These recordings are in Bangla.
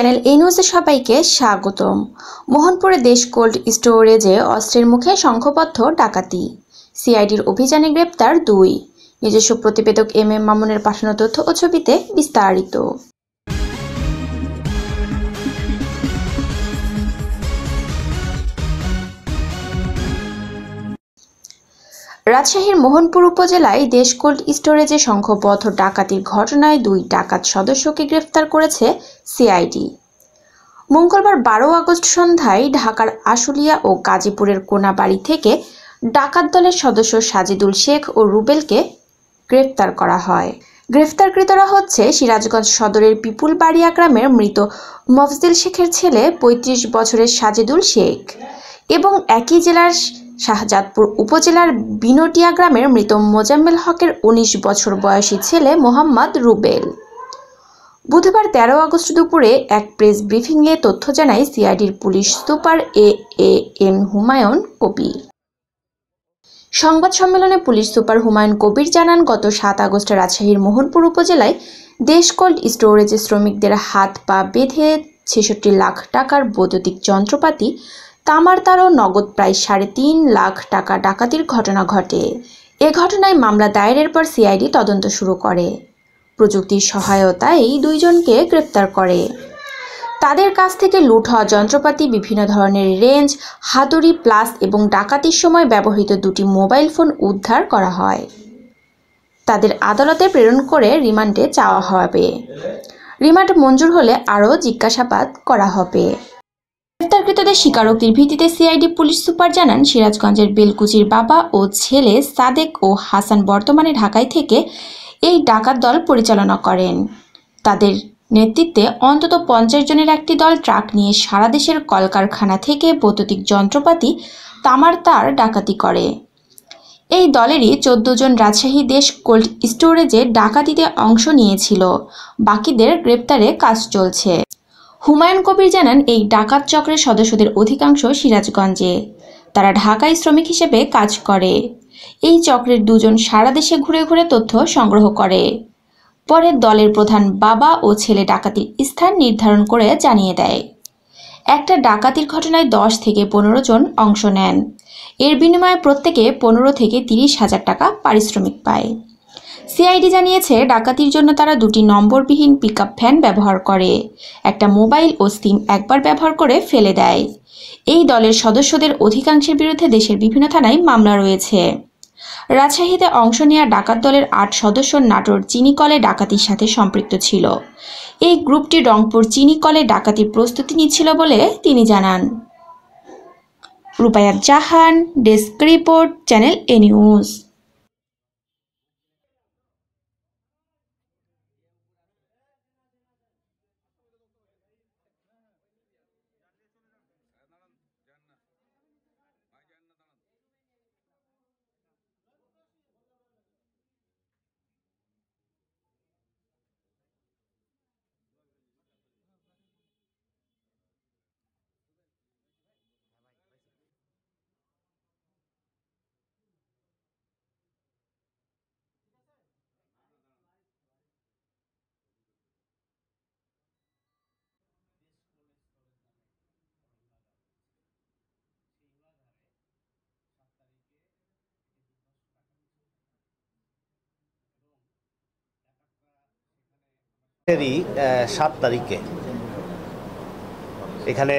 চ্যানেল এ নিউজে সবাইকে স্বাগতম। মোহনপুরে দেশ কোল্ড স্টোরেজে অস্ত্রের মুখে সংঘবদ্ধ ডাকাতি, সিআইডির অভিযানে গ্রেপ্তার 2। নিজস্ব প্রতিবেদক এম মামুনের পাঠানো তথ্য ও ছবিতে বিস্তারিত। রাজশাহীর মোহনপুর উপজেলায় দেশ কোল্ড স্টোরেজে সংঘবদ্ধ ডাকাতির ঘটনায় 2 ডাকাত সদস্যকে গ্রেফতার করেছে সিআইডি। মঙ্গলবার 12 আগস্ট সন্ধ্যায় ঢাকার আশুলিয়া ও গাজীপুরের কোনাবাড়ি থেকে ডাকাত দলের সদস্য সাজিদুল শেখ ও রুবেলকে গ্রেফতার করা হয়। গ্রেফতারকৃতরা হচ্ছে সিরাজগঞ্জ সদরের পিপুলবাড়িয়া গ্রামের মৃত মফজিল শেখের ছেলে 35 বছরের সাজিদুল শেখ এবং একই জেলার শাহজাদপুর উপজেলার বিনোটিয়া গ্রামের মৃত মোজাম্মেল হকের 19 বছর বয়সী ছেলে মোহাম্মদ রুবেল। বুধবার 13 আগস্ট দুপুরে এক প্রেস ব্রিফিংয়ে তথ্য জানায় সিআইডির পুলিশ সুপার এএএন হুমায়ুন কবির। সংবাদ সম্মেলনে পুলিশ সুপার হুমায়ুন কবির জানান, গত 7 আগস্ট রাজশাহীর মোহনপুর উপজেলায় দেশ কোল্ড স্টোরেজে শ্রমিকদের হাত পা বেঁধে 66 লাখ টাকার বৈদ্যুতিক যন্ত্রপাতি, তামার তার ও নগদ প্রায় 3.5 লাখ টাকা ডাকাতির ঘটনা ঘটে। এ ঘটনায় মামলা দায়েরের পর সিআইডি তদন্ত শুরু করে। প্রযুক্তির সহায়তায় এই 2 জনকে গ্রেপ্তার করে। তাদের কাছ থেকে লুট হওয়া যন্ত্রপাতি, বিভিন্ন ধরনের রেঞ্জ, হাতুড়ি, প্লাস এবং ডাকাতির সময় ব্যবহৃত 2টি মোবাইল ফোন উদ্ধার করা হয়। তাদের আদালতে প্রেরণ করে রিমান্ডে চাওয়া হবে। রিমান্ড মঞ্জুর হলে আরও জিজ্ঞাসাবাদ করা হবে। গ্রেপ্তারকৃতদের স্বীকারোক্তির ভিত্তিতে সিআইডি পুলিশ সুপার জানান, সিরাজগঞ্জের বেলকুচির বাবা ও ছেলে সাদেক ও হাসান বর্তমানে ঢাকায় থেকে এই ডাকাত দল পরিচালনা করেন। তাদের নেতৃত্বে অন্তত 50 জনের একটি দল ট্রাক নিয়ে সারা দেশের কলকারখানা থেকে বৈদ্যুতিক যন্ত্রপাতি, তামার তার ডাকাতি করে। এই দলেরই 14 জন রাজশাহী দেশ কোল্ড স্টোরেজে ডাকাতিতে অংশ নিয়েছিল। বাকিদের গ্রেপ্তারে কাজ চলছে। হুমায়ুন কবির জানান, এই ডাকাত চক্রের সদস্যদের অধিকাংশ সিরাজগঞ্জে। তারা ঢাকায় শ্রমিক হিসেবে কাজ করে। এই চক্রের 2 জন সারা দেশে ঘুরে ঘুরে তথ্য সংগ্রহ করে। পরে দলের প্রধান বাবা ও ছেলে ডাকাতির স্থান নির্ধারণ করে জানিয়ে দেয়। একটা ডাকাতির ঘটনায় 10 থেকে 15 জন অংশ নেন। এর বিনিময়ে প্রত্যেকে 15 থেকে 30 হাজার টাকা পারিশ্রমিক পায়। সিআইডি জানিয়েছে, ডাকাতির জন্য তারা 2টি নম্বরবিহীন পিকআপ ভ্যান ব্যবহার করে। একটা মোবাইল ও সিম একবার ব্যবহার করে ফেলে দেয়। এই দলের সদস্যদের অধিকাংশের বিরুদ্ধে দেশের বিভিন্ন থানায় মামলা রয়েছে। রাজশাহীতে অংশ নেওয়া ডাকাত দলের 8 সদস্য নাটোর চিনিকলে ডাকাতির সাথে সম্পৃক্ত ছিল। এই গ্রুপটি রংপুর চিনিকলে ডাকাতির প্রস্তুতি নিচ্ছিল বলে তিনি জানান। রূপায়াত জাহান, ডেস্ক রিপোর্ট, চ্যানেল এ নিউজ। এরই 7 তারিখে এখানে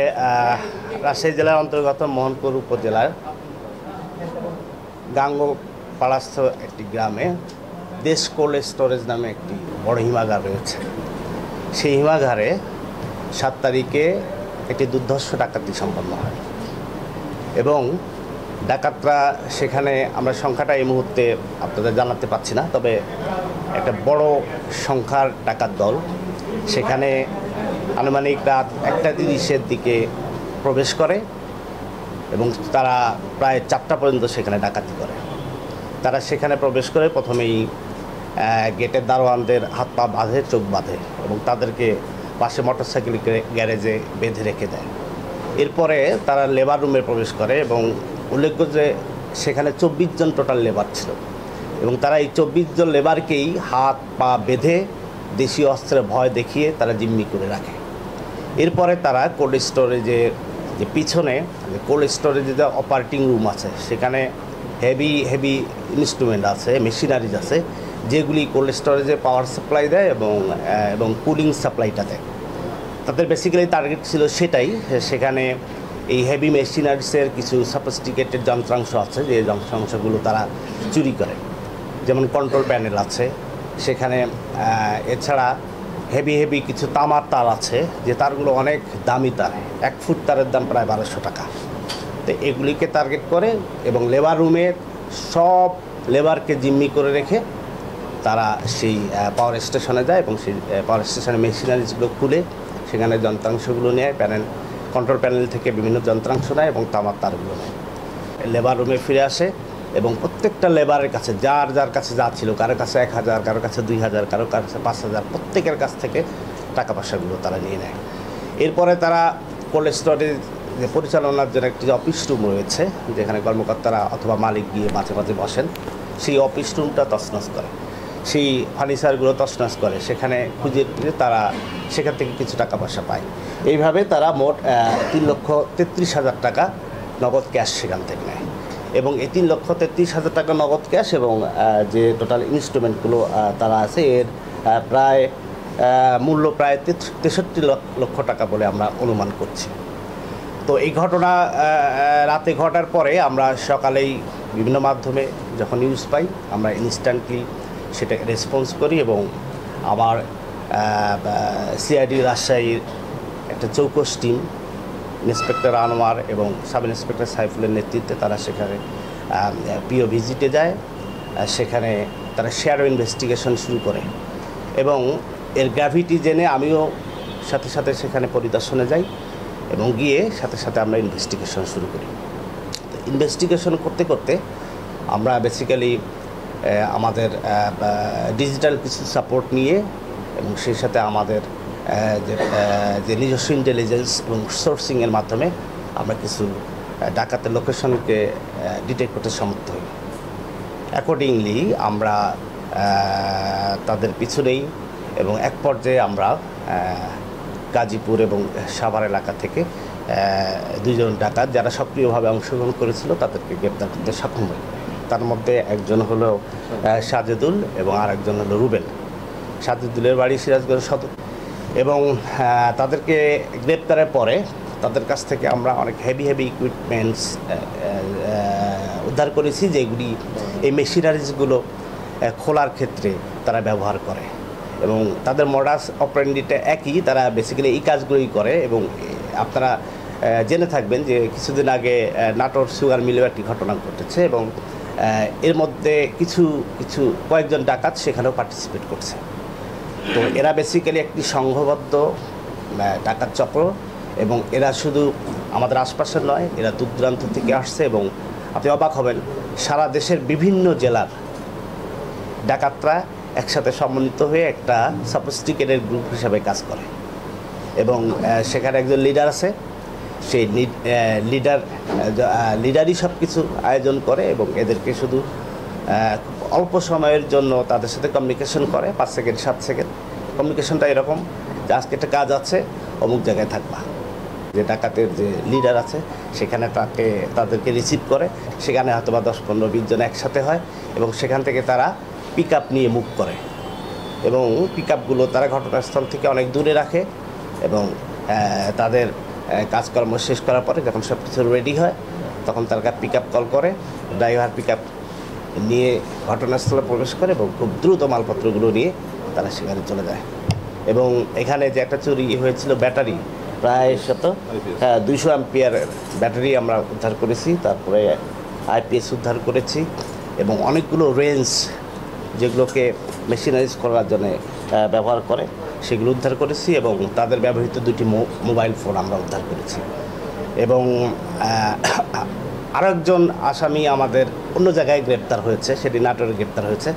রাজশাহী জেলার অন্তর্গত মোহনপুর উপজেলার গাঙ্গপাড়াস্থ একটি গ্রামে দেশ কোল্ড স্টোরেজ নামে একটি বড় হিমাগার রয়েছে। সেই হিমাগারে 7 তারিখে একটি দুর্ধর্ষ ডাকাতি সম্পন্ন হয় এবং ডাকাতরা সেখানে, আমরা সংখ্যাটা এই মুহূর্তে আপনাদের জানাতে পারছি না, তবে একটা বড় সংখ্যার ডাকাত দল সেখানে আনুমানিক রাত 1:30-এর দিকে প্রবেশ করে এবং তারা প্রায় 4টা পর্যন্ত সেখানে ডাকাতি করে। তারা সেখানে প্রবেশ করে প্রথমেই গেটের দারোয়ানদের হাত পা বাঁধে, চোখ বাঁধে এবং তাদেরকে পাশে মোটরসাইকেল গ্যারেজে বেঁধে রেখে দেয়। এরপরে তারা লেবার রুমে প্রবেশ করে এবং উল্লেখ্য যে সেখানে 24 জন টোটাল লেবার ছিল এবং তারা এই 24 জন লেবারকেই হাত পা বেঁধে দেশীয় অস্ত্রের ভয় দেখিয়ে তারা জিম্মি করে রাখে। এরপরে তারা কোল্ড স্টোরেজের যে পিছনে কোল্ড স্টোরেজে যে অপারেটিং রুম আছে, সেখানে হেভি ইনস্ট্রুমেন্ট আছে, মেশিনারিজ আছে, যেগুলি কোল্ড স্টোরেজে পাওয়ার সাপ্লাই দেয় এবং কুলিং সাপ্লাইটা দেয়। তাদের বেসিক্যালি টার্গেট ছিল সেটাই। সেখানে এই হেভি মেশিনারিজের কিছু সফিস্টিকেটেড যন্ত্রাংশ আছে, যে যন্ত্রাংশগুলো তারা চুরি করে, যেমন কন্ট্রোল প্যানেল আছে সেখানে। এছাড়া হেভি কিছু তামার তার আছে, যে তারগুলো অনেক দামি তার, 1 ফুট তারের দাম প্রায় 1200 টাকা। তো এগুলিকে টার্গেট করে এবং লেবার রুমে সব লেবারকে জিম্মি করে রেখে তারা সেই পাওয়ার স্টেশনে যায় এবং সেই পাওয়ার স্টেশনে মেশিনারিজগুলো খুলে সেখানে যন্ত্রাংশগুলো নেয়, কন্ট্রোল প্যানেল থেকে বিভিন্ন যন্ত্রাংশ নেয় এবং তামার তারগুলো নেয়। লেবার রুমে ফিরে আসে এবং প্রত্যেকটা লেবারের কাছে যার কাছে যা ছিল, কারোর কাছে 1000, কারোর কাছে 2000, কারোর কাছে 5000, প্রত্যেকের কাছ থেকে টাকা পয়সাগুলো তারা নিয়ে নেয়। এরপরে তারা কোল্ড স্টোরেজ যে পরিচালনার জন্য একটি অফিস রুম রয়েছে, যেখানে কর্মকর্তারা অথবা মালিক গিয়ে মাঝে মাঝে বসেন, সেই অফিস রুমটা তছনছ করে, সেই ফার্নিচারগুলো তছনছ করে, সেখানে খুঁজে তারা সেখান থেকে কিছু টাকা পয়সা পায়। এইভাবে তারা মোট 3,33,000 টাকা নগদ ক্যাশ সেখান থেকে নেয় এবং এই 3,33,000 টাকা নগদ ক্যাশ এবং যে টোটাল ইনস্ট্রুমেন্টগুলো তারা আছে, এর প্রায় মূল্য প্রায় 63 লক্ষ টাকা বলে আমরা অনুমান করছি। তো এই ঘটনা রাতে ঘটার পরে আমরা সকালেই বিভিন্ন মাধ্যমে যখন নিউজ পাই, আমরা ইনস্ট্যান্টলি সেটা রেসপন্স করি এবং আমার সিআইডি রাজশাহীর একটা চৌকস টিম, ইন্সপেক্টর আনোয়ার এবং সাব ইন্সপেক্টর সাইফুলের নেতৃত্বে তারা সেখানে পিও ভিজিটে যায়। সেখানে তারা শ্যাডো ইনভেস্টিগেশন শুরু করে এবং এর গ্র্যাভিটি জেনে আমিও সাথে সেখানে পরিদর্শনে যাই এবং গিয়ে সাথে আমরা ইনভেস্টিগেশন শুরু করি। ইনভেস্টিগেশন করতে করতে আমরা বেসিক্যালি আমাদের ডিজিটাল কিছু সাপোর্ট নিয়ে এবং সেই সাথে আমাদের যে নিজস্ব ইন্টেলিজেন্স এবং সোর্সিংয়ের মাধ্যমে আমরা কিছু ডাকাতের লোকেশনকে ডিটেক্ট করতে সমর্থ হই। অ্যাকর্ডিংলি আমরা তাদের পিছু নেই এবং এক পর্যায়ে আমরা গাজীপুর এবং সাভার এলাকা থেকে 2 জন ডাকাত যারা সক্রিয়ভাবে অংশগ্রহণ করেছিল তাদেরকে গ্রেপ্তার করতে সক্ষম হই। তার মধ্যে একজন হলো সাজেদুল এবং আরেকজন হলো রুবেল। সাজেদুলের বাড়ি সিরাজগঞ্জ সদর এবং তাদেরকে গ্রেপ্তারের পরে তাদের কাছ থেকে আমরা অনেক হেভি ইকুইপমেন্টস উদ্ধার করেছি, যেগুলি এই মেশিনারিজগুলো খোলার ক্ষেত্রে তারা ব্যবহার করে এবং তাদের মডাস অপারেন্ডিটা একই, তারা বেসিক্যালি এই কাজগুলোই করে। এবং আপনারা জেনে থাকবেন যে কিছুদিন আগে নাটোর সুগার মিলেও একটি ঘটনা ঘটেছে এবং এর মধ্যে কিছু কয়েকজন ডাকাত সেখানেও পার্টিসিপেট করছে। তো এরা বেসিক্যালি একটি সংঘবদ্ধ ডাকাত চক্র এবং এরা শুধু আমাদের আশপাশের নয়, এরা দূর দূরান্ত থেকে আসছে এবং আপনি অবাক হবেন, সারা দেশের বিভিন্ন জেলার ডাকাতরা একসাথে সমন্বিত হয়ে একটা সফিস্টিকেটেড গ্রুপ হিসাবে কাজ করে এবং সেখানে একজন লিডার আছে। সেই লিডারই সব কিছু আয়োজন করে এবং এদেরকে শুধু অল্প সময়ের জন্য তাদের সাথে কমিউনিকেশন করে, 5 সেকেন্ড 7 সেকেন্ড। কমিউনিকেশনটা এরকম যে আজকে একটা কাজ আছে, অমুক জায়গায় থাকবা। যে ডাকাতের যে লিডার আছে সেখানে তাদেরকে রিসিভ করে, সেখানে হয়তো বা 10-15-20 জন একসাথে হয় এবং সেখান থেকে তারা পিক আপ নিয়ে মুভ করে এবং পিক আপগুলো তারা ঘটনাস্থল থেকে অনেক দূরে রাখে এবং তাদের কাজকর্ম শেষ করার পরে যখন সব কিছু রেডি হয় তখন তারা পিক আপ কল করে, ড্রাইভার পিক আপ নিয়ে ঘটনাস্থলে প্রবেশ করে এবং খুব দ্রুত মালপত্রগুলো নিয়ে তারা সেখানে চলে যায়। এবং এখানে যে একটা চুরি হয়েছিল ব্যাটারি, প্রায় 200 অ্যাম্পিয়ার ব্যাটারি আমরা উদ্ধার করেছি, তারপরে আইপিএস উদ্ধার করেছি এবং অনেকগুলো রেঞ্জ যেগুলোকে মেশিনারিজ করার জন্য ব্যবহার করে সেগুলো উদ্ধার করেছি এবং তাদের ব্যবহৃত 2টি মোবাইল ফোন আমরা উদ্ধার করেছি। এবং আরেকজন আসামি আমাদের অন্য জায়গায় গ্রেপ্তার হয়েছে, সেটি নাটোরে গ্রেপ্তার হয়েছে।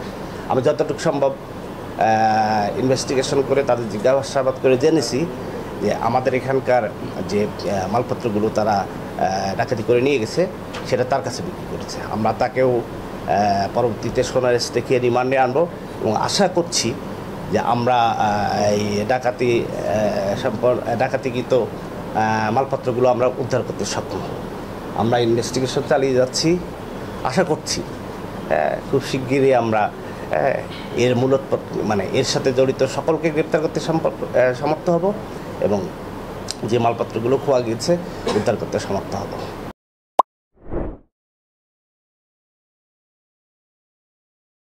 আমি যতটুকু সম্ভব ইনভেস্টিগেশন করে তাদের জিজ্ঞাসাবাদ করে জেনেছি যে আমাদের এখানকার যে মালপত্রগুলো তারা ডাকাতি করে নিয়ে গেছে সেটা তার কাছে বিক্রি করেছে। আমরা তাকেও পরবর্তীতে সোনার দেখিয়ে রিমান্ডে আনবো এবং আশা করছি যে আমরা এই ডাকাতিকৃত মালপত্রগুলো আমরা উদ্ধার করতে সক্ষম হব। আমরা ইনভেস্টিগেশন চালিয়ে যাচ্ছি, আশা করছি খুব শিগগিরই আমরা এর এর সাথে জড়িত সকলকে গ্রেপ্তার করতে সমর্থ হব এবং যে মালপত্রগুলো খোয়া গিয়েছে উদ্ধার করতে সমর্থ হব।